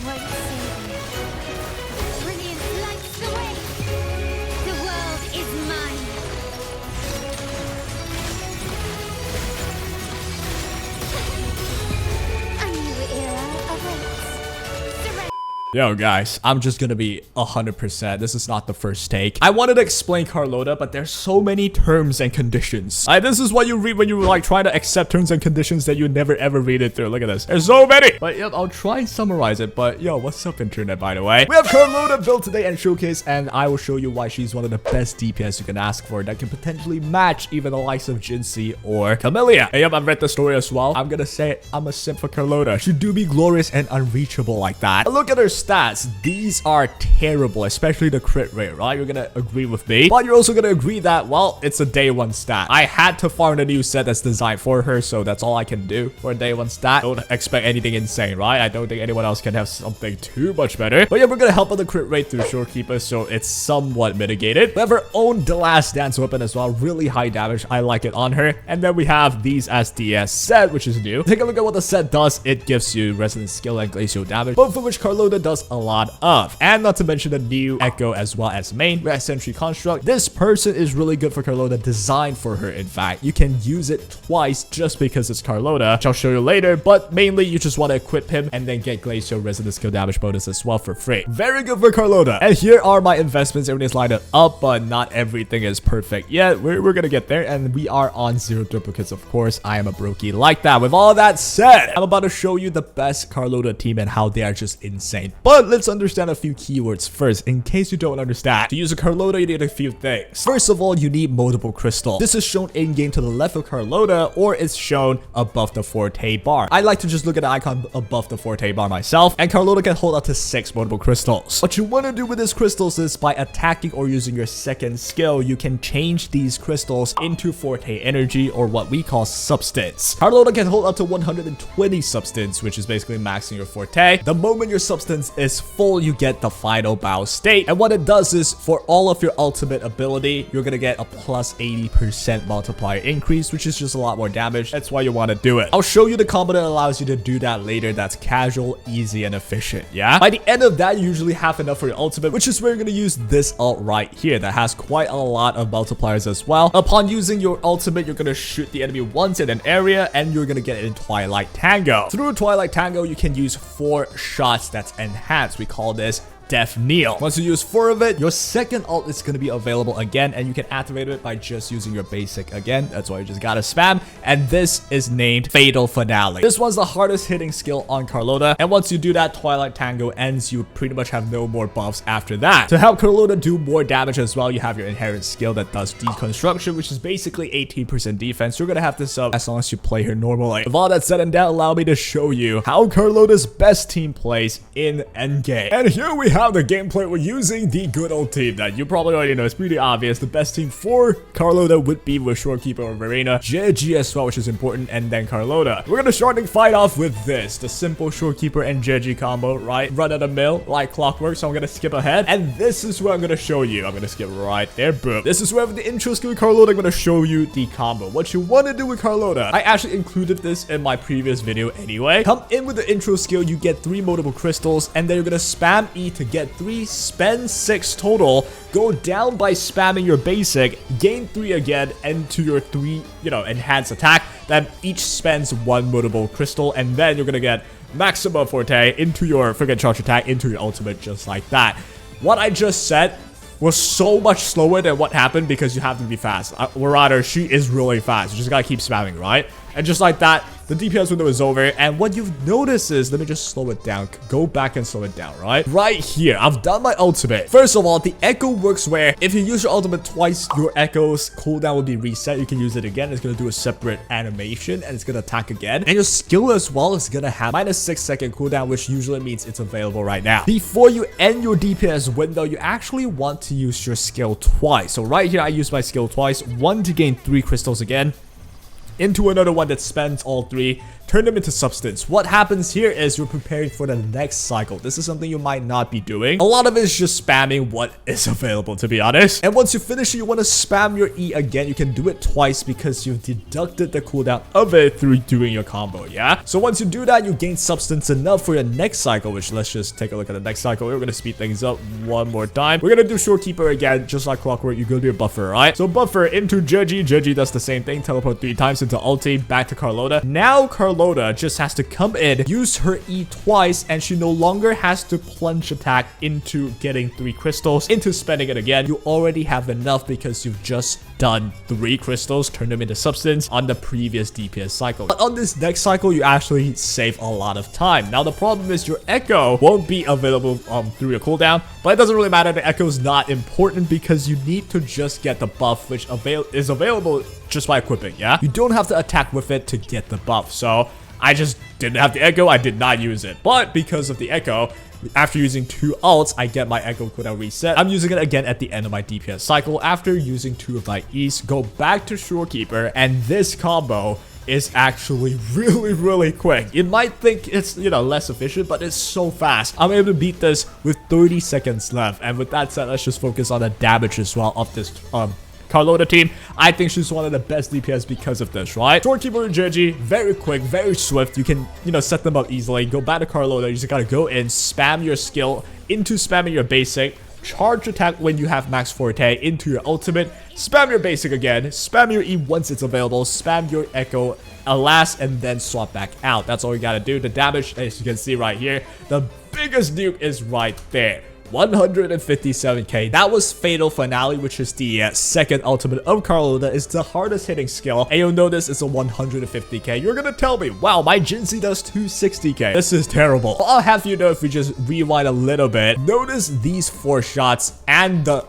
won't save you. Brilliance lights the way. The world is mine. A new era awaits. Surrender. Yo guys, I'm just gonna be 100%. This is not the first take. I wanted to explain Carlotta, but there's so many terms and conditions. This is what you read when you like try to accept terms and conditions that you never ever read it through. Look at this. There's so many. But yep, I'll try and summarize it. But yo, what's up internet, by the way? We have Carlotta built today and showcase, and I will show you why she's one of the best DPS you can ask for that can potentially match even the likes of Jinxie or Camellia. And yep, I've read the story as well. I'm gonna say it, I'm a simp for Carlotta. She do be glorious and unreachable like that. And look at her stats. These are terrible, especially the crit rate, right? You're gonna agree with me, but you're also gonna agree that, well, it's a day one stat. I had to farm a new set that's designed for her, so that's all I can do for a day one stat. Don't expect anything insane, right? I don't think anyone else can have something too much better. But yeah, we're gonna help with the crit rate through Shorekeeper, so it's somewhat mitigated. We have her own The Last Dance weapon as well, really high damage. I like it on her. And then we have these as DS set, which is new. Take a look at what the set does. It gives you resonant skill and glacial damage, both of which Carlotta does a lot of. And not to mention the new Echo as well as main. We have Sentry Construct. This person is really good for Carlotta, designed for her. In fact, you can use it twice just because it's Carlotta, which I'll show you later, but mainly you just want to equip him and then get glacial resonant skill damage bonus as well for free. Very good for Carlotta. And here are my investments. Everything's lined up, but not everything is perfect yet. We're gonna get there, and we are on 0 duplicates, of course. I am a brokey like that. With all that said, I'm about to show you the best Carlotta team and how they are just insane. But let's understand a few keywords first, in case you don't understand. To use a Carlotta, you need a few things. First of all, you need multiple crystals. This is shown in-game to the left of Carlotta, or it's shown above the forte bar. I like to just look at the icon above the forte bar myself, and Carlotta can hold up to 6 multiple crystals. What you want to do with these crystals is by attacking or using your second skill, you can change these crystals into forte energy, or what we call substance. Carlotta can hold up to 120 substance, which is basically maxing your forte. The moment your substance is full, you get the final bow state, and what it does is for all of your ultimate ability, you're gonna get a plus 80% multiplier increase, which is just a lot more damage. That's why you want to do it. I'll show you the combo that allows you to do that later. That's casual, easy, and efficient. Yeah, by the end of that, you usually have enough for your ultimate, which is where you're gonna use this ult right here that has quite a lot of multipliers as well. Upon using your ultimate, you're gonna shoot the enemy once in an area, and you're gonna get it in Twilight Tango. Through Twilight Tango, you can use 4 shots that's enhanced. We call this Death Kneel. Once you use 4 of it, your second ult is going to be available again, and you can activate it by just using your basic again. That's why you just gotta spam, and this is named Fatal Finale. This one's the hardest hitting skill on Carlotta, and once you do that, Twilight Tango ends. You pretty much have no more buffs after that. To help Carlotta do more damage as well, you have your inherent skill that does Deconstruction, which is basically 18% defense. You're gonna have this up as long as you play her normally. With all that said and done, allow me to show you how Carlotta's best team plays in endgame. And here we have the gameplay. We're using the good old team that you probably already know. It's pretty obvious. The best team for Carlotta would be with Shorekeeper or Verena, JG as well, which is important, and then Carlotta. We're gonna start the fight off with this, the simple Shorekeeper and JG combo, right? Run of the mill like clockwork. So I'm gonna skip ahead, and this is what I'm gonna show you. I'm gonna skip right there, boom. This is where the intro skill with Carlotta, I'm gonna show you the combo. What you want to do with Carlotta, I actually included this in my previous video anyway. Come in with the intro skill, you get 3 multiple crystals, and then you're gonna spam E to get 3, spend 6 total, go down by spamming your basic, gain 3 again, and to your 3, enhanced attack. Then each spends 1 multiple crystal, and then you're gonna get maximum forte into your freaking charge attack, into your ultimate, just like that. What I just said was so much slower than what happened because you have to be fast. Marauder, she is really fast. You just gotta keep spamming, right? And just like that, the DPS window is over. And what you've noticed is, let me just slow it down. Go back and slow it down, right? Right here, I've done my ultimate. First of all, the echo works where if you use your ultimate twice, your echo's cooldown will be reset. You can use it again. It's gonna do a separate animation, and it's gonna attack again. And your skill as well is gonna have -6-second cooldown, which usually means it's available right now. Before you end your DPS window, you actually want to use your skill twice. So right here, I use my skill twice. 1 to gain 3 crystals again, into another one that spends all 3 turn them into substance. What happens here is you're preparing for the next cycle. This is something you might not be doing. A lot of it is just spamming what is available, to be honest. And once you finish it, you want to spam your E again. You can do it twice because you've deducted the cooldown of it through doing your combo, yeah? So once you do that, you gain substance enough for your next cycle, which let's just take a look at the next cycle. We're going to speed things up one more time. We're going to do Shorekeeper again, just like clockwork. You go to your buffer, right? So buffer into Jeji. Jeji does the same thing. Teleport 3 times into ulti, back to Carlotta. Now Carlotta just has to come in, use her E twice, and she no longer has to plunge attack into getting 3 crystals, into spending it again. You already have enough because you've just done 3 crystals, turn them into substance on the previous DPS cycle. But on this next cycle, you actually save a lot of time. Now the problem is your echo won't be available through your cooldown, but it doesn't really matter. The echo is not important because you need to just get the buff, which is available just by equipping, yeah? You don't have to attack with it to get the buff. So I just didn't have the echo. I did not use it. But because of the echo, after using 2 ults, I get my echo cooldown reset. I'm using it again at the end of my DPS cycle after using 2 of my E's. Go back to Shorekeeper, and this combo is actually really quick. You might think it's, you know, less efficient, but it's so fast. I'm able to beat this with 30 seconds left. And with that said, let's just focus on the damage as well of this Carlotta team. I think she's one of the best DPS because of this, right? Shorekeeper and Jeji, very quick, very swift. You can, you know, set them up easily. Go back to Carlotta. You just gotta go in, spam your skill into spamming your basic. Charge attack when you have max forte into your ultimate. Spam your basic again. Spam your E once it's available. Spam your echo last and then swap back out. That's all you gotta do. The damage, as you can see right here, the biggest nuke is right there. 157k. That was Fatal Finale, which is the second ultimate of Carlotta. It's the hardest hitting skill, and you'll notice it's a 150k. You're gonna tell me, wow, my Jinxie does 260k. This is terrible. Well, I'll have you know if we just rewind a little bit. Notice these 4 shots and the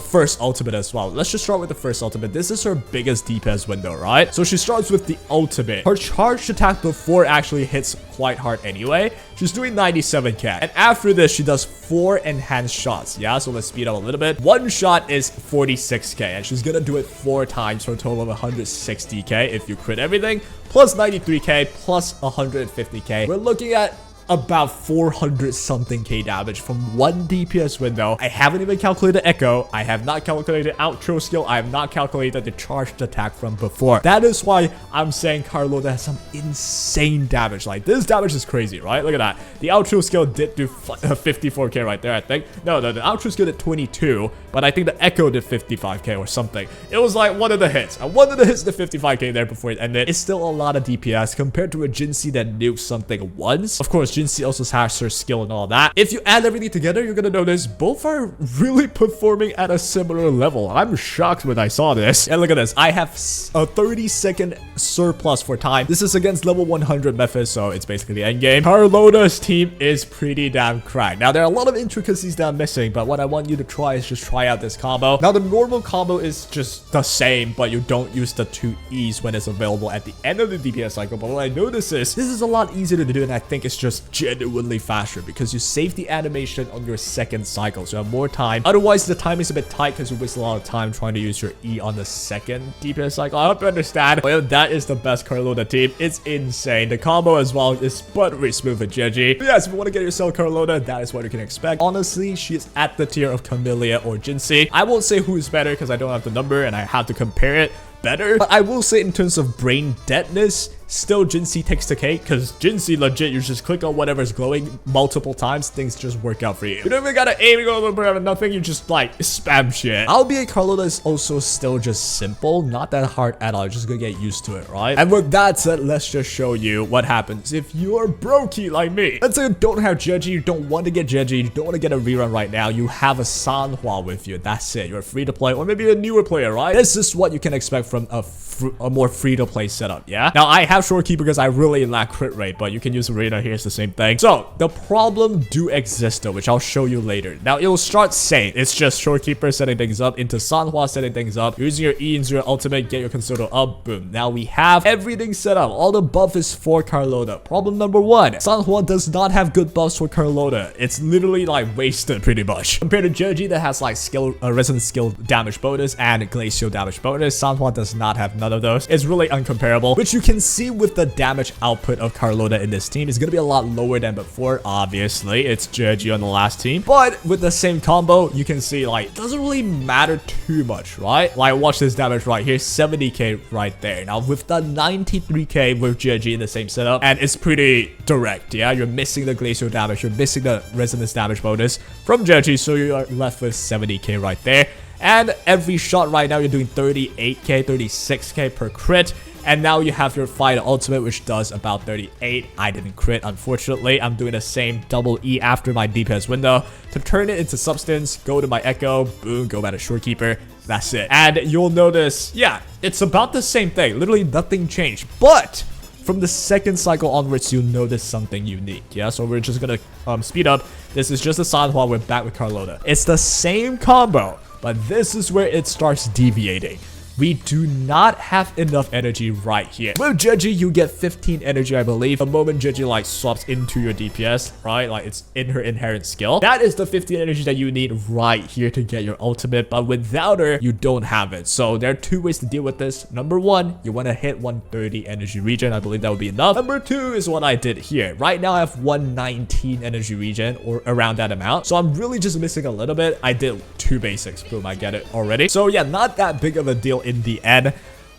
first ultimate as well. Let's just start with the first ultimate. This is her biggest DPS window, right? So she starts with the ultimate. Her charged attack before actually hits quite hard anyway. She's doing 97k. And after this, she does 4 enhanced shots. Yeah, so let's speed up a little bit. 1 shot is 46k, and she's gonna do it 4 times for a total of 160k if you crit everything, plus 93k, plus 150k. We're looking at about 400 something k damage from 1 DPS window. I haven't even calculated echo. I have not calculated outro skill. I have not calculated the charged attack from before. That is why I'm saying Carlotta has some insane damage. Like, this damage is crazy, right? Look at that. The outro skill did do 54k right there, I think. No, the outro skill did 22, but I think the echo did 55k or something. It was like one of the hits. And one of the hits did 55k there before it ended. It's still a lot of DPS compared to a Jinxie that nukes something once. Of course, Jinxie also has her skill and all that. If you add everything together, you're gonna notice both are really performing at a similar level. I'm shocked when I saw this. And look at this. I have a 30-second surplus for time. This is against level 100 Mephis, so it's basically the end game. Carlotta's team is pretty damn cracked. Now, there are a lot of intricacies that I'm missing, but what I want you to try is just try out this combo. Now, the normal combo is just the same, but you don't use the 2 E's when it's available at the end of the DPS cycle. But what I notice is this is a lot easier to do, and I think it's just genuinely faster because you save the animation on your second cycle, so you have more time. Otherwise, the time is a bit tight because you waste a lot of time trying to use your E on the second DPS cycle. I hope you understand. Well, that is the best Carlotta team. It's insane. The combo as well is buttery smooth with Jeji. But yes, if you want to get yourself Carlotta, that is what you can expect. Honestly, she is at the tier of Camellia or Jinxie. I won't say who is better because I don't have the number and I have to compare it better, but I will say in terms of brain deadness, still Jinxie takes the cake, because Jinxie legit, you just click on whatever's glowing multiple times, things just work out for you. You don't even gotta aim, you go nothing, you just like spam shit. Albeit Carlotta is also still just simple, not that hard at all. You're just gonna get used to it, right? And with that said, let's just show you what happens if you're brokey like me. Let's say you don't have Jeji, you don't want to get Jeji, you don't want to get a rerun right now, you have a Sanhua with you, that's it. You're free to play, or maybe a newer player, right? This is what you can expect from a more free-to-play setup, yeah? Now, I have Shorekeeper because I really lack crit rate, but you can use Arena here, it's the same thing. So, the problem do exist though, which I'll show you later. Now, it will start same. It's just Shorekeeper setting things up, into Sanhua setting things up, using your E into your ultimate, get your Consoto up, boom. Now, we have everything set up. All the buff is for Carlotta. Problem number 1, Sanhua does not have good buffs for Carlotta. It's literally like wasted pretty much. Compared to Jeji that has like skill, resonance skill damage bonus and glacial damage bonus, Sanhua does not have none none of those. It's really uncomparable, which you can see with the damage output of Carlotta in this team is going to be a lot lower than before. Obviously, it's Jeji on the last team, but with the same combo, you can see like it doesn't really matter too much, right? Like watch this damage right here, 70k right there. Now with the 93k with Jeji in the same setup, and it's pretty direct, yeah? You're missing the glacial damage, you're missing the resonance damage bonus from Jeji, so you are left with 70k right there. And every shot right now, you're doing 38k, 36k per crit. And now you have your Fighter Ultimate, which does about 38. I didn't crit, unfortunately. I'm doing the same double E after my DPS window to turn it into Substance, go to my Echo, boom, go back to Shorekeeper. That's it. And you'll notice, yeah, it's about the same thing. Literally nothing changed. But from the second cycle onwards, you'll notice something unique, yeah? So we're just gonna speed up. This is just a Sanhua. We're back with Carlotta. It's the same combo, but this is where it starts deviating. We do not have enough energy right here. With Jeji, you get 15 energy, I believe. The moment Jeji like swaps into your DPS, right? Like it's in her inherent skill. That is the 15 energy that you need right here to get your ultimate. But without her, you don't have it. So there are two ways to deal with this. Number one, you want to hit 130 energy regen. I believe that would be enough. Number two is what I did here. Right now, I have 119 energy regen or around that amount. So I'm really just missing a little bit. I did two basics. Boom, I get it already. So yeah, not that big of a deal in the end.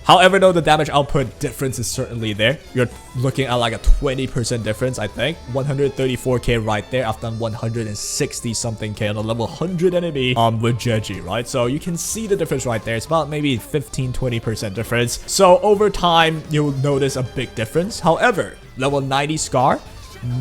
However, though, the damage output difference is certainly there. You're looking at like a 20% difference, I think. 134k right there. I've done 160 something k on a level 100 enemy with Jeji, right? So you can see the difference right there. It's about maybe 15-20% difference. So over time, you'll notice a big difference. However, level 90 Scar,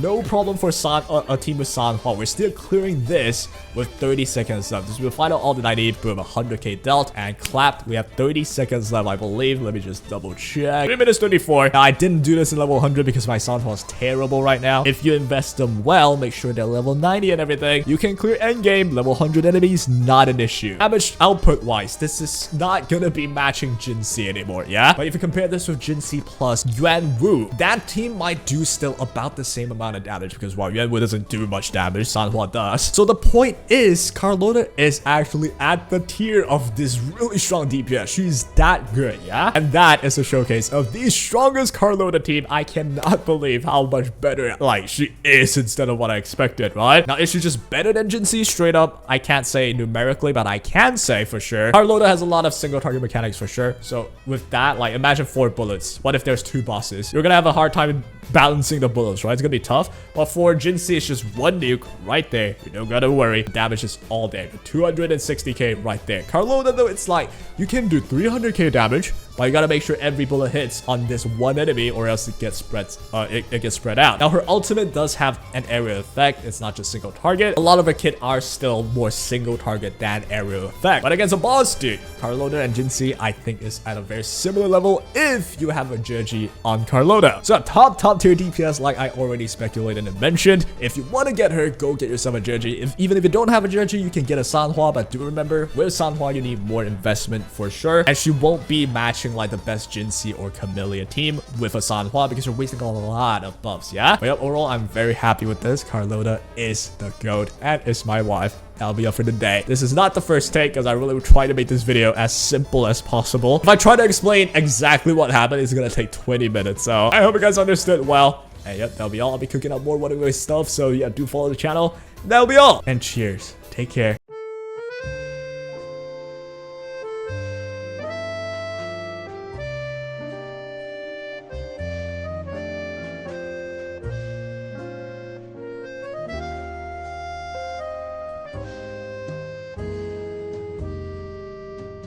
no problem for a team with Sanhua. We're still clearing this with 30 seconds left. So we'll find out all that I need. Boom, 100k dealt and clapped. We have 30 seconds left, I believe. Let me just double check. 3 minutes 34. Now, I didn't do this in level 100 because my Sanhua is terrible right now. If you invest them well, make sure they're level 90 and everything, you can clear endgame. Level 100 enemies, not an issue. Damage output wise, this is not gonna be matching Jinxie anymore, yeah? But if you compare this with Jinxie plus Yuan Wu, that team might do still about the same amount of damage because while Yuan Wu doesn't do much damage, Sanhua does. So the point is, Carlotta is actually at the tier of this really strong DPS. She's that good, yeah? And that is a showcase of the strongest Carlotta team. I cannot believe how much better like she is instead of what I expected, right? Now, is she just better than Jinxie? Straight up, I can't say numerically, but I can say for sure Carlotta has a lot of single target mechanics for sure. So with that, like imagine 4 bullets. What if there's 2 bosses? You're gonna have a hard time balancing the bullets, right? It's gonna be tough. But for Jinxie, it's just 1 nuke right there. You don't gotta worry. Damage is all there. 260k right there. Carlotta, though, it's like you can do 300k damage, but you gotta make sure every bullet hits on this one enemy, or else it gets spread. It gets spread out. Now, her ultimate does have an area effect. It's not just single target. A lot of her kit are still more single target than area effect. But against a boss, dude, Carlotta and Jinxie, I think, is at a very similar level if you have a Jeji on Carlotta. So top tier DPS, like I already speculated and mentioned. If you want to get her, go get yourself a Jeji. Even if you don't have a Jeji, you can get a Sanhua. But do remember, with Sanhua, you need more investment for sure. And she won't be matching like the best Jinxie or Camellia team with a Sanhua because you're wasting a lot of buffs, yeah? But yep, overall, I'm very happy with this. Carlotta is the GOAT and is my wife. That'll be up for the day. This is not the first take because I really would try to make this video as simple as possible. If I try to explain exactly what happened, it's gonna take 20 minutes. So I hope you guys understood well. And yep, that'll be all. I'll be cooking up more Wuthering stuff. So yeah, do follow the channel. That'll be all. And cheers. Take care.